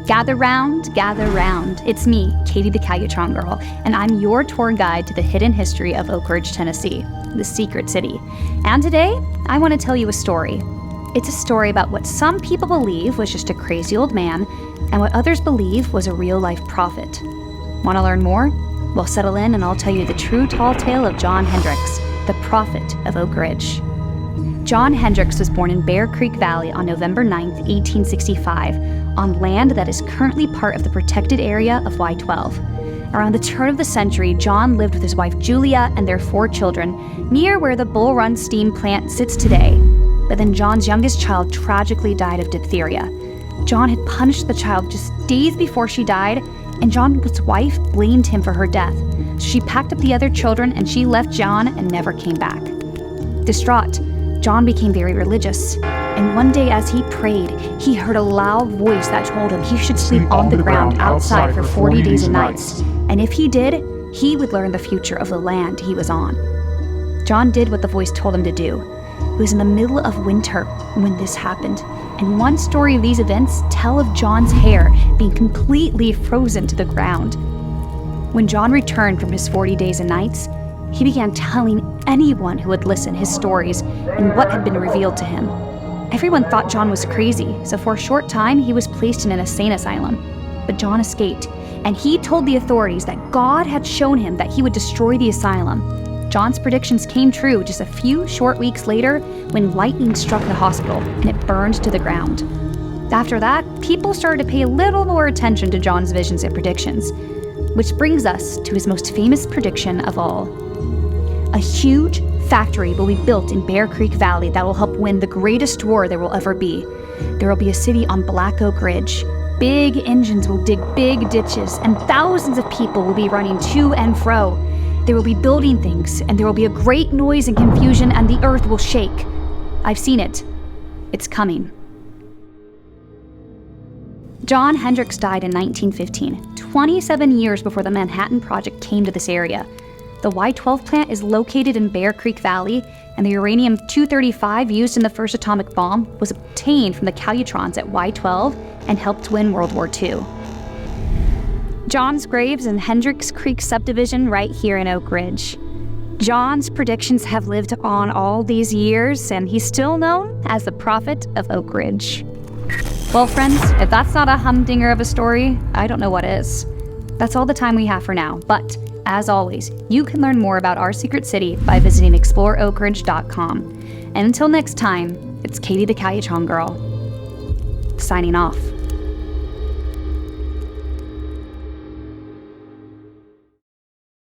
Gather round. It's me, Katie the Calutron Girl, and I'm your tour guide to the hidden history of Oak Ridge, Tennessee, the secret city. And today, I want to tell you a story. It's a story about what some people believe was just a crazy old man, and what others believe was a real-life prophet. Want to learn more? Well, settle in and I'll tell you the true tall tale of John Hendricks, the prophet of Oak Ridge. John Hendricks was born in Bear Creek Valley on November 9, 1865, on land that is currently part of the protected area of Y-12. Around the turn of the century, John lived with his wife Julia and their 4 children near where the Bull Run steam plant sits today. But then John's youngest child tragically died of diphtheria. John had punished the child just days before she died, and John's wife blamed him for her death. So she packed up the other children and she left John and never came back. Distraught, John became very religious, and one day as he prayed, he heard a loud voice that told him he should sleep on the ground outside for 40 days and nights, and if he did, he would learn the future of the land he was on. John did what the voice told him to do. It was in the middle of winter when this happened, and one story of these events tell of John's hair being completely frozen to the ground. When John returned from his 40 days and nights, he began telling anyone who would listen his stories and what had been revealed to him. Everyone thought John was crazy, so for a short time he was placed in an insane asylum. But John escaped, and he told the authorities that God had shown him that he would destroy the asylum. John's predictions came true just a few short weeks later when lightning struck the hospital and it burned to the ground. After that, people started to pay a little more attention to John's visions and predictions, which brings us to his most famous prediction of all. A huge factory will be built in Bear Creek Valley that will help win the greatest war there will ever be. There will be a city on Black Oak Ridge. Big engines will dig big ditches, and thousands of people will be running to and fro. They will be building things, and there will be a great noise and confusion, and the earth will shake. I've seen it. It's coming. John Hendricks died in 1915, 27 years before the Manhattan Project came to this area. The Y-12 plant is located in Bear Creek Valley, and the uranium-235 used in the first atomic bomb was obtained from the Calutrons at Y-12 and helped win World War II. John's grave's in Hendricks Creek subdivision right here in Oak Ridge. John's predictions have lived on all these years, and he's still known as the prophet of Oak Ridge. Well, friends, if that's not a humdinger of a story, I don't know what is. That's all the time we have for now, but as always, you can learn more about our secret city by visiting exploreoakridge.com. And until next time, it's Katie the Calutron Girl, signing off.